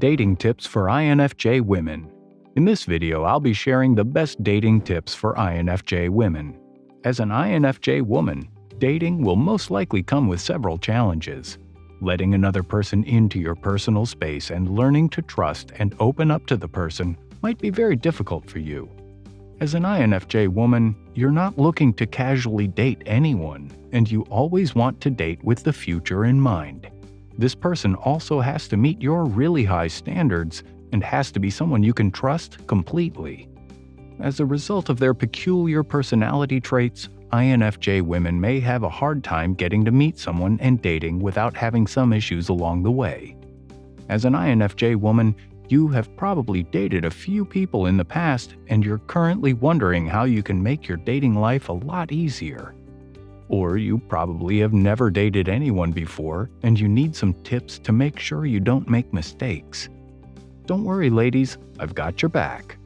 Dating tips for INFJ women. In this video, I'll be sharing the best dating tips for INFJ women. As an INFJ woman, dating will most likely come with several challenges. Letting another person into your personal space and learning to trust and open up to the person might be very difficult for you. As an INFJ woman, you're not looking to casually date anyone, and you always want to date with the future in mind. This person also has to meet your really high standards and has to be someone you can trust completely. As a result of their peculiar personality traits, INFJ women may have a hard time getting to meet someone and dating without having some issues along the way. As an INFJ woman, you have probably dated a few people in the past and you're currently wondering how you can make your dating life a lot easier. Or you probably have never dated anyone before and you need some tips to make sure you don't make mistakes. Don't worry, ladies, I've got your back.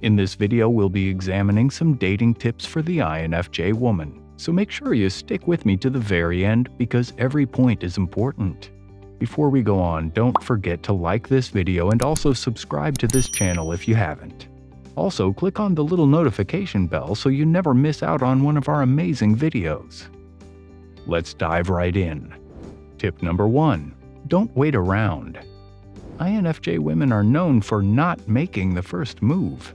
In this video, we'll be examining some dating tips for the INFJ woman, so make sure you stick with me to the very end because every point is important. Before we go on, don't forget to like this video and also subscribe to this channel if you haven't. Also, click on the little notification bell so you never miss out on one of our amazing videos. Let's dive right in. Tip number 1. Don't wait around. INFJ women are known for not making the first move.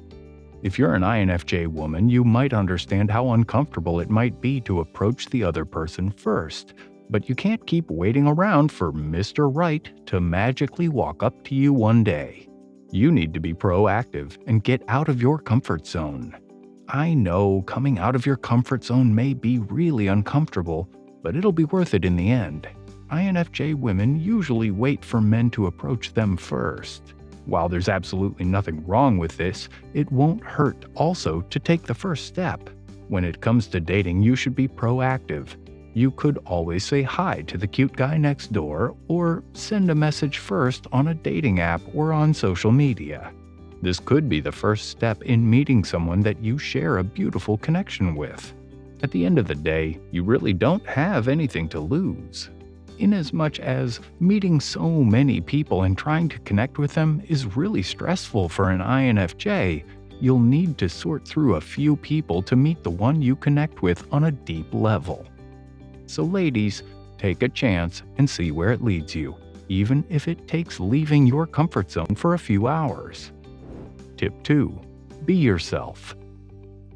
If you're an INFJ woman, you might understand how uncomfortable it might be to approach the other person first, but you can't keep waiting around for Mr. Right to magically walk up to you one day. You need to be proactive and get out of your comfort zone. I know coming out of your comfort zone may be really uncomfortable, but it'll be worth it in the end. INFJ women usually wait for men to approach them first. While there's absolutely nothing wrong with this, it won't hurt also to take the first step. When it comes to dating, you should be proactive. You could always say hi to the cute guy next door or send a message first on a dating app or on social media. This could be the first step in meeting someone that you share a beautiful connection with. At the end of the day, you really don't have anything to lose. Inasmuch as meeting so many people and trying to connect with them is really stressful for an INFJ, you'll need to sort through a few people to meet the one you connect with on a deep level. So ladies, take a chance and see where it leads you, even if it takes leaving your comfort zone for a few hours. Tip 2. Be yourself.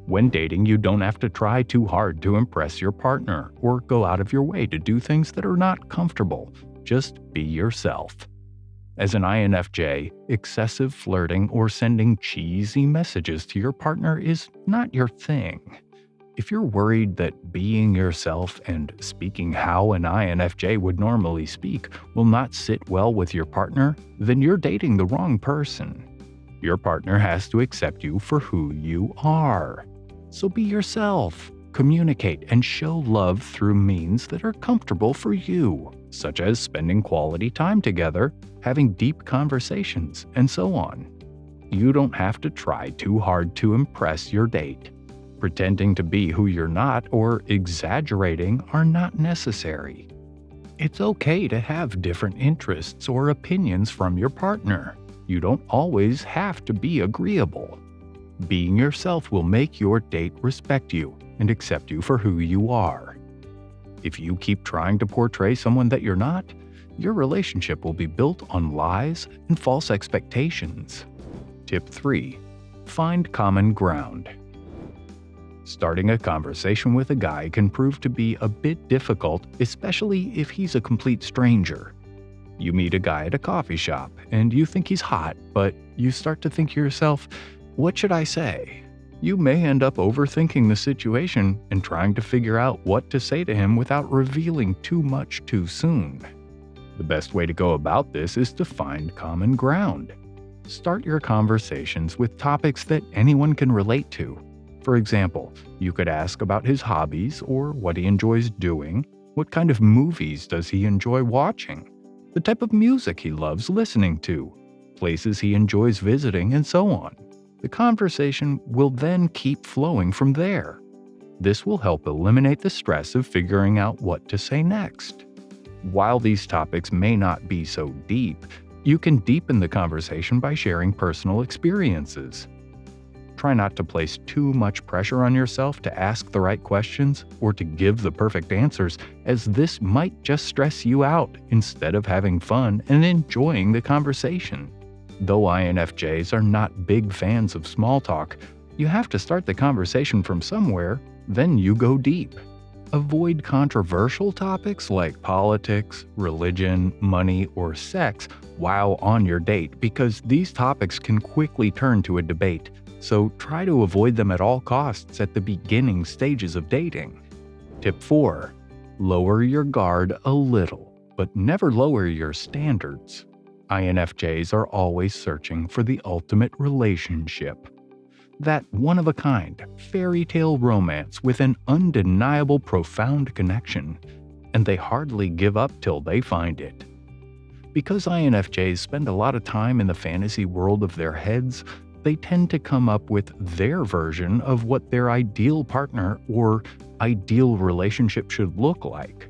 When dating, you don't have to try too hard to impress your partner or go out of your way to do things that are not comfortable. Just be yourself. As an INFJ, excessive flirting or sending cheesy messages to your partner is not your thing. If you're worried that being yourself and speaking how an INFJ would normally speak will not sit well with your partner, then you're dating the wrong person. Your partner has to accept you for who you are. So be yourself. Communicate and show love through means that are comfortable for you, such as spending quality time together, having deep conversations, and so on. You don't have to try too hard to impress your date. Pretending to be who you're not or exaggerating are not necessary. It's okay to have different interests or opinions from your partner. You don't always have to be agreeable. Being yourself will make your date respect you and accept you for who you are. If you keep trying to portray someone that you're not, your relationship will be built on lies and false expectations. Tip 3. Find common ground. Starting a conversation with a guy can prove to be a bit difficult, especially if he's a complete stranger. You meet a guy at a coffee shop and you think he's hot, but you start to think to yourself, what should I say? You may end up overthinking the situation and trying to figure out what to say to him without revealing too much too soon. The best way to go about this is to find common ground. Start your conversations with topics that anyone can relate to. For example, you could ask about his hobbies or what he enjoys doing, what kind of movies does he enjoy watching, the type of music he loves listening to, places he enjoys visiting, and so on. The conversation will then keep flowing from there. This will help eliminate the stress of figuring out what to say next. While these topics may not be so deep, You can deepen the conversation by sharing personal experiences. Try not to place too much pressure on yourself to ask the right questions or to give the perfect answers, as this might just stress you out instead of having fun and enjoying the conversation. Though INFJs are not big fans of small talk, you have to start the conversation from somewhere, then you go deep. Avoid controversial topics like politics, religion, money, or sex while on your date, because these topics can quickly turn to a debate. So try to avoid them at all costs at the beginning stages of dating. Tip 4. Lower your guard a little, but never lower your standards. INFJs are always searching for the ultimate relationship. That one-of-a-kind, fairy tale romance with an undeniable profound connection, and they hardly give up till they find it. Because INFJs spend a lot of time in the fantasy world of their heads, they tend to come up with their version of what their ideal partner or ideal relationship should look like.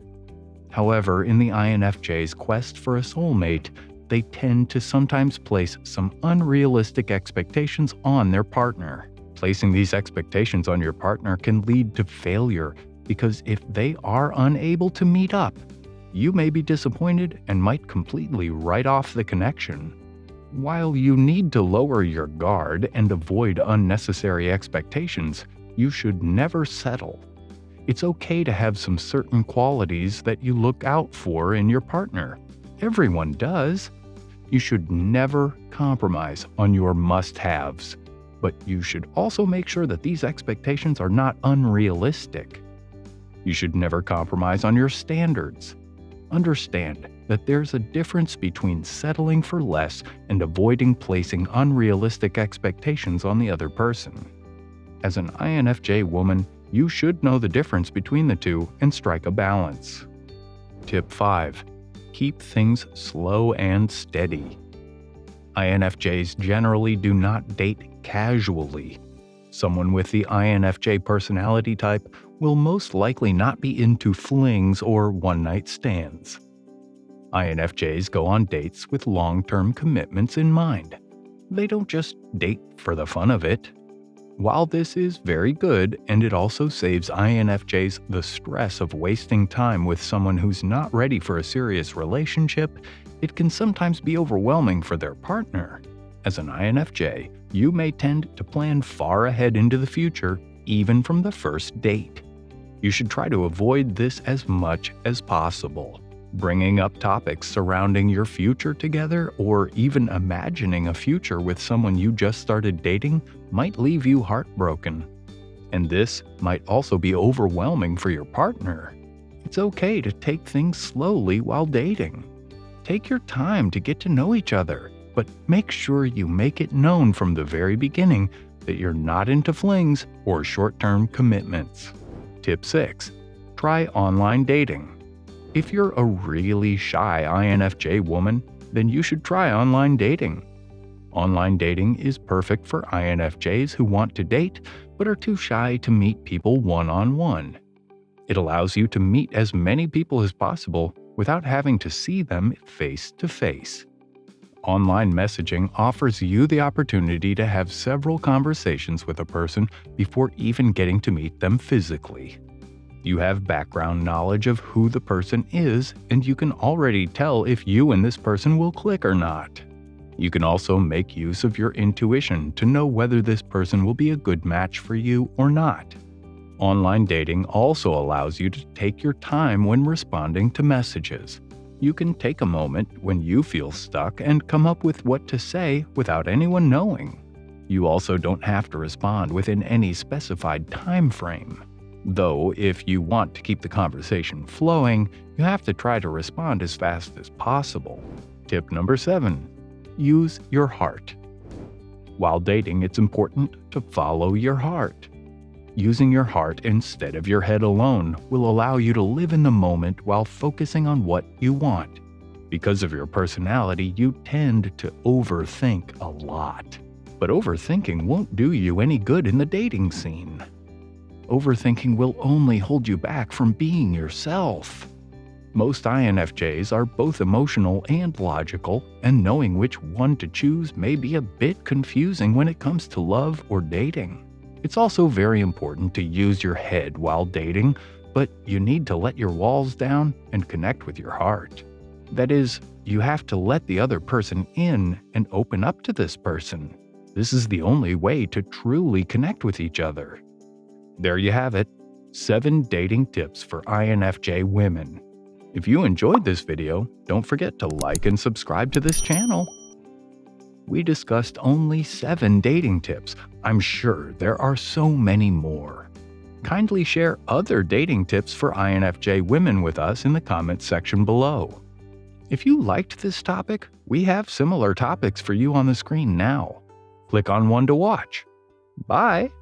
However, in the INFJ's quest for a soulmate, they tend to sometimes place some unrealistic expectations on their partner. Placing these expectations on your partner can lead to failure, because if they are unable to meet up, you may be disappointed and might completely write off the connection. While you need to lower your guard and avoid unnecessary expectations, you should never settle. It's okay to have some certain qualities that you look out for in your partner. Everyone does. You should never compromise on your must-haves, but you should also make sure that these expectations are not unrealistic. You should never compromise on your standards. Understand that there's a difference between settling for less and avoiding placing unrealistic expectations on the other person. As an INFJ woman, you should know the difference between the two and strike a balance. Tip 5. Keep things slow and steady. INFJs generally do not date casually. Someone with the INFJ personality type will most likely not be into flings or one-night stands. INFJs go on dates with long-term commitments in mind. They don't just date for the fun of it. While this is very good, and it also saves INFJs the stress of wasting time with someone who's not ready for a serious relationship, it can sometimes be overwhelming for their partner. As an INFJ, you may tend to plan far ahead into the future, even from the first date. You should try to avoid this as much as possible. Bringing up topics surrounding your future together, or even imagining a future with someone you just started dating, might leave you heartbroken. And this might also be overwhelming for your partner. It's okay to take things slowly while dating. Take your time to get to know each other, but make sure you make it known from the very beginning that you're not into flings or short-term commitments. Tip 6. Try online dating. If you're a really shy INFJ woman, then you should try online dating. Online dating is perfect for INFJs who want to date but are too shy to meet people one-on-one. It allows you to meet as many people as possible without having to see them face to face. Online messaging offers you the opportunity to have several conversations with a person before even getting to meet them physically. You have background knowledge of who the person is, and you can already tell if you and this person will click or not. You can also make use of your intuition to know whether this person will be a good match for you or not. Online dating also allows you to take your time when responding to messages. You can take a moment when you feel stuck and come up with what to say without anyone knowing. You also don't have to respond within any specified time frame. Though, if you want to keep the conversation flowing, you have to try to respond as fast as possible. Tip number 7. Use your heart. While dating, it's important to follow your heart. Using your heart instead of your head alone will allow you to live in the moment while focusing on what you want. Because of your personality, you tend to overthink a lot. But overthinking won't do you any good in the dating scene. Overthinking will only hold you back from being yourself. Most INFJs are both emotional and logical, and knowing which one to choose may be a bit confusing when it comes to love or dating. It's also very important to use your head while dating, but you need to let your walls down and connect with your heart. That is, you have to let the other person in and open up to this person. This is the only way to truly connect with each other. There you have it, 7 dating tips for INFJ women. If you enjoyed this video, don't forget to like and subscribe to this channel. We discussed only 7 dating tips. I'm sure there are so many more. Kindly share other dating tips for INFJ women with us in the comments section below. If you liked this topic, we have similar topics for you on the screen now. Click on one to watch. Bye!